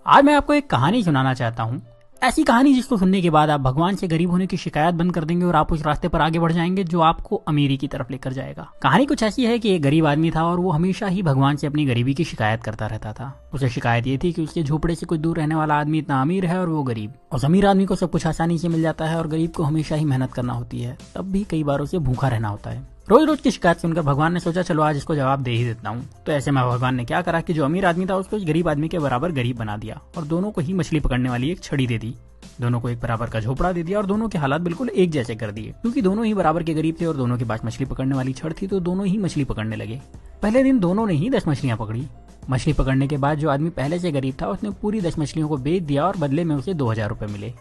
आज मैं आपको एक कहानी सुनाना चाहता हूँ। ऐसी कहानी जिसको सुनने के बाद आप भगवान से गरीब होने की शिकायत बंद कर देंगे और आप उस रास्ते पर आगे बढ़ जाएंगे जो आपको अमीरी की तरफ लेकर जाएगा। कहानी कुछ ऐसी है कि एक गरीब आदमी था और वो हमेशा ही भगवान से अपनी गरीबी की शिकायत करता रहता था। उसे शिकायत ये थी कि उसके झोपड़े से कुछ दूर रहने वाला आदमी इतना अमीर है और वो गरीब। उस अमीर आदमी को सब कुछ आसानी से मिल जाता है और गरीब को हमेशा ही मेहनत करना होती है, तब भी कई बार उसे भूखा रहना होता है। रोज रोज की शिकायत सुनकर भगवान ने सोचा चलो आज इसको जवाब दे ही देता हूँ। तो ऐसे में भगवान ने क्या करा कि जो अमीर आदमी था उसको गरीब आदमी के बराबर गरीब बना दिया और दोनों को ही मछली पकड़ने वाली एक छड़ी दे दी। दोनों को एक बराबर का झोपड़ा दे दिया और दोनों के हालात बिल्कुल एक जैसे कर दिए। क्योंकि दोनों ही बराबर के गरीब थे और दोनों के पास मछली पकड़ने वाली छड़ थी, तो दोनों ही मछली पकड़ने लगे। पहले दिन दोनों ने ही 10 मछलियां पकड़ी। मछली पकड़ने के बाद जो आदमी पहले से गरीब था उसने पूरी 10 मछलियों को बेच दिया और बदले में उसे 2000 रुपए मिले।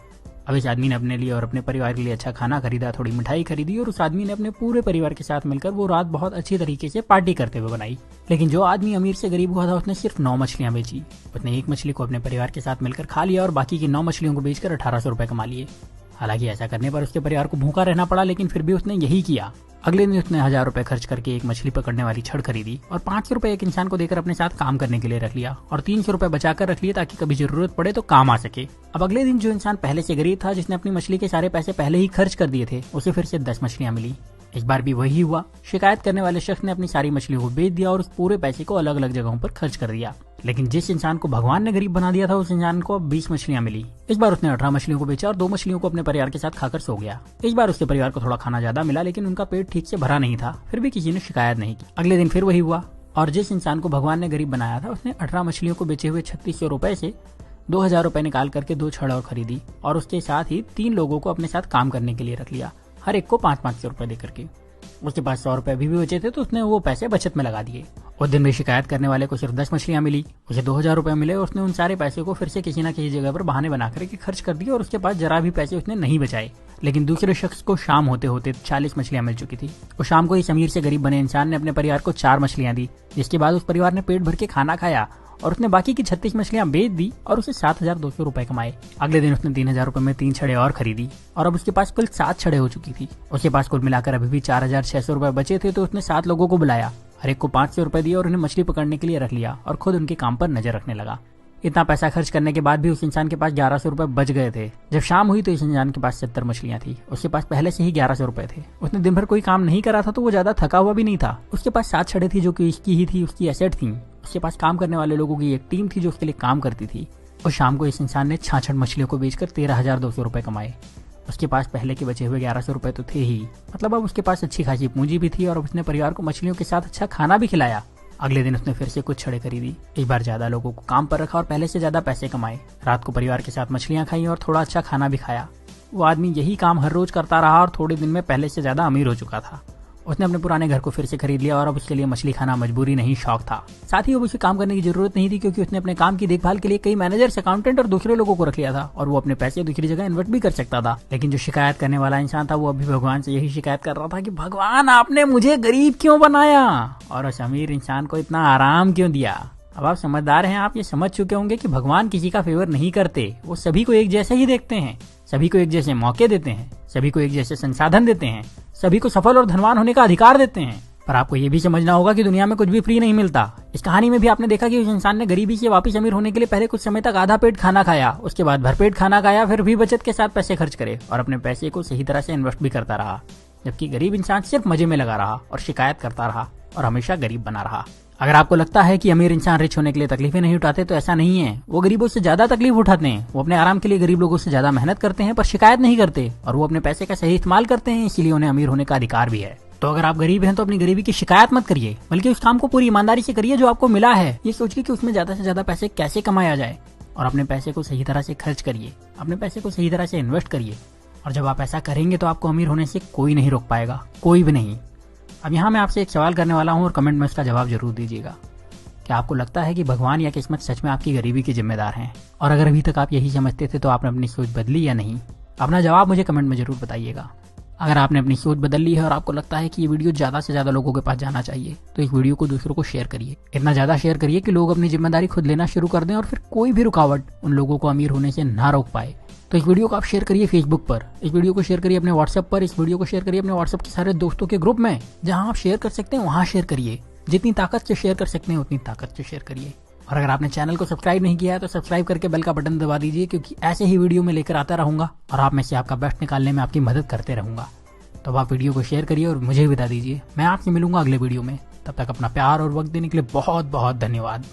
अब इस आदमी ने अपने लिए और अपने परिवार के लिए अच्छा खाना खरीदा, थोड़ी मिठाई खरीदी और उस आदमी ने अपने पूरे परिवार के साथ मिलकर वो रात बहुत अच्छी तरीके से पार्टी करते हुए बनाई। लेकिन जो आदमी अमीर से गरीब हुआ था उसने सिर्फ 9 मछलियां बेची। उसने एक मछली को अपने परिवार के साथ मिलकर खा लिया और बाकी की 9 मछलियों को बेचकर 1800 रुपए कमा लिए। हालांकि ऐसा करने पर उसके परिवार को भूखा रहना पड़ा, लेकिन फिर भी उसने यही किया। अगले दिन उसने 1000 रुपए खर्च करके एक मछली पकड़ने वाली छड़ खरीदी और 500 रुपए एक इंसान को देकर अपने साथ काम करने के लिए रख लिया और 300 रुपए बचाकर रख लिए ताकि कभी जरूरत पड़े तो काम आ सके। अब अगले दिन जो इंसान पहले से गरीब था, जिसने अपनी मछली के सारे पैसे पहले ही खर्च कर दिए थे, उसे फिर से 10 मछलियां मिली। इस बार भी वही हुआ। शिकायत करने वाले शख्स ने अपनी सारी मछलियों को बेच दिया और उस पूरे पैसे को अलग अलग जगहों पर खर्च कर दिया। लेकिन जिस इंसान को भगवान ने गरीब बना दिया था उस इंसान को अब 20 मछलियां मिली। इस बार उसने 18 मछलियों को बेचा और 2 मछलियों को अपने परिवार के साथ खाकर सो गया। इस बार उसके परिवार को थोड़ा खाना ज्यादा मिला, लेकिन उनका पेट ठीक से भरा नहीं था। फिर भी किसी ने शिकायत नहीं की। अगले दिन फिर वही हुआ और जिस इंसान को भगवान ने गरीब बनाया था उसने 18 मछलियों को बेचे हुए 3600 रुपए से 2000 रुपए निकाल करके 2 छड़ और खरीदी और उसके साथ ही 3 लोगों को अपने साथ काम करने के लिए रख लिया, हर एक को 500 रुपए देकर के। उसके पास 100 रुपए अभी भी बचे थे तो उसने वो पैसे बचत में लगा दिए। उस दिन भी शिकायत करने वाले को सिर्फ 10 मछलियां मिली, उसे 2000 रुपए मिले और उसने उन सारे पैसे को फिर से किसी न किसी जगह पर बहाने बनाकर के खर्च कर दिए और उसके पास जरा भी पैसे उसने नहीं बचाए। लेकिन दूसरे शख्स को शाम होते होते 40 मछलियां मिल चुकी थी। उस शाम को इस अमीर से गरीब बने इंसान ने अपने परिवार को 4 मछलियां दी, जिसके बाद उस परिवार ने पेट भर के खाना खाया और उसने बाकी की 36 मछलियां बेच दी और उसे 7200 रुपए कमाए। अगले दिन उसने 3000 रुपए में 3 छड़े और खरीदी और अब उसके पास कुल 7 छड़े हो चुकी थी। उसके पास कुल मिलाकर अभी भी 4600 रुपए बचे थे, तो उसने 7 लोगों को बुलाया, हर एक को 500 रुपए दिए और उन्हें मछली पकड़ने के लिए रख लिया और खुद उनके काम पर नजर रखने लगा। इतना पैसा खर्च करने के बाद भी उस इंसान के पास 1100 रुपए बच गए थे। जब शाम हुई तो इस इंसान के पास 70 मछलियां थी। उसके पास पहले से ही 1100 रुपए थे। उसने दिन भर कोई काम नहीं करा था तो वो ज्यादा थका हुआ भी नहीं था। उसके पास 7 छड़े थी जो कि इसकी ही थी, उसकी एसेट थी। उसके पास काम करने वाले लोगों की एक टीम थी जो उसके लिए काम करती थी। और शाम को इस इंसान ने 66 मछलियों को बेचकर 13,200 रुपए कमाए। उसके पास पहले के बचे हुए 1100 रुपए तो थे ही, मतलब अब उसके पास अच्छी खासी पूंजी भी थी और अब उसने परिवार को मछलियों के साथ अच्छा खाना भी खिलाया। अगले दिन उसने फिर से कुछ छड़े खरीदी, इस बार ज्यादा लोगों को काम पर रखा और पहले से ज्यादा पैसे कमाए। रात को परिवार के साथ मछलियां खाई और थोड़ा अच्छा खाना भी खाया। वो आदमी यही काम हर रोज करता रहा और थोड़े दिन में पहले से ज्यादा अमीर हो चुका था। उसने अपने पुराने घर को फिर से खरीद लिया और अब उसके लिए मछली खाना मजबूरी नहीं शौक था। साथ ही अब उसे काम करने की जरूरत नहीं थी क्योंकि उसने अपने काम की देखभाल के लिए कई मैनेजर्स, अकाउंटेंट और दूसरे लोगों को रख लिया था और वो अपने पैसे दूसरी जगह इन्वेस्ट भी कर सकता था। लेकिन जो शिकायत करने वाला इंसान था वो अभी भगवान से यही शिकायत कर रहा था कि भगवान आपने मुझे गरीब क्यों बनाया और उस अमीर इंसान को इतना आराम क्यों दिया। अब आप समझदार हैं, आप ये समझ चुके होंगे कि भगवान किसी का फेवर नहीं करते। वो सभी को एक जैसे ही देखते हैं, सभी को एक जैसे मौके देते हैं, सभी को एक जैसे संसाधन देते हैं, सभी को सफल और धनवान होने का अधिकार देते हैं। पर आपको ये भी समझना होगा कि दुनिया में कुछ भी फ्री नहीं मिलता। इस कहानी में भी आपने देखा कि उस इंसान ने गरीबी से वापस अमीर होने के लिए पहले कुछ समय तक आधा पेट खाना खाया, उसके बाद भरपेट खाना खाया, फिर भी बचत के साथ पैसे खर्च करे और अपने पैसे को सही तरह से इन्वेस्ट भी करता रहा। जबकि गरीब इंसान सिर्फ मजे में लगा रहा और शिकायत करता रहा और हमेशा गरीब बना रहा। अगर आपको लगता है कि अमीर इंसान रिच होने के लिए तकलीफें नहीं उठाते तो ऐसा नहीं है। वो गरीबों से ज्यादा तकलीफ उठाते हैं। वो अपने आराम के लिए गरीब लोगों से ज्यादा मेहनत करते हैं पर शिकायत नहीं करते और वो अपने पैसे का सही इस्तेमाल करते हैं, इसीलिए उन्हें अमीर होने का अधिकार भी है। तो अगर आप गरीब हैं तो अपनी गरीबी की शिकायत मत करिए, बल्कि उस काम को पूरी ईमानदारी से करिए जो आपको मिला है। ये सोच के कि उसमें ज्यादा से ज्यादा पैसे कैसे कमाया जाए और अपने पैसे को सही तरह से खर्च करिए, अपने पैसे को सही तरह से इन्वेस्ट करिए। और जब आप ऐसा करेंगे तो आपको अमीर होने से कोई नहीं रोक पाएगा, कोई भी नहीं। अब यहाँ मैं आपसे एक सवाल करने वाला हूँ और कमेंट में उसका जवाब जरूर दीजिएगा। क्या आपको लगता है कि भगवान या किस्मत सच में आपकी गरीबी के जिम्मेदार हैं? और अगर अभी तक आप यही समझते थे तो आपने अपनी सोच बदली या नहीं? अपना जवाब मुझे कमेंट में जरूर बताइएगा। अगर आपने अपनी सोच बदल ली है और आपको लगता है कि ये वीडियो ज्यादा से ज्यादा लोगों के पास जाना चाहिए तो इस वीडियो को दूसरों को शेयर करिए। इतना ज्यादा शेयर करिए कि लोग अपनी जिम्मेदारी खुद लेना शुरू कर दें और फिर कोई भी रुकावट उन लोगों को अमीर होने से ना रोक पाए। तो इस वीडियो को आप शेयर करिए फेसबुक पर, इस वीडियो को शेयर करिए अपने व्हाट्सएप पर, इस वीडियो को शेयर करिए अपने व्हाट्सएप के सारे दोस्तों के ग्रुप में। जहां आप शेयर कर सकते हैं वहां शेयर करिए। जितनी ताकत से शेयर कर सकते हैं उतनी ताकत से शेयर करिए। और अगर आपने चैनल को सब्सक्राइब नहीं किया है तो सब्सक्राइब करके बेल का बटन दबा दीजिए, क्योंकि ऐसे ही वीडियो में लेकर आता रहूंगा और आप में से आपका बेस्ट निकालने में आपकी मदद करते रहूंगा। तो अब आप वीडियो को शेयर करिए और मुझे बता दीजिए। मैं आपसे मिलूंगा अगले वीडियो में। तब तक अपना प्यार और वक्त देने के लिए बहुत बहुत धन्यवाद।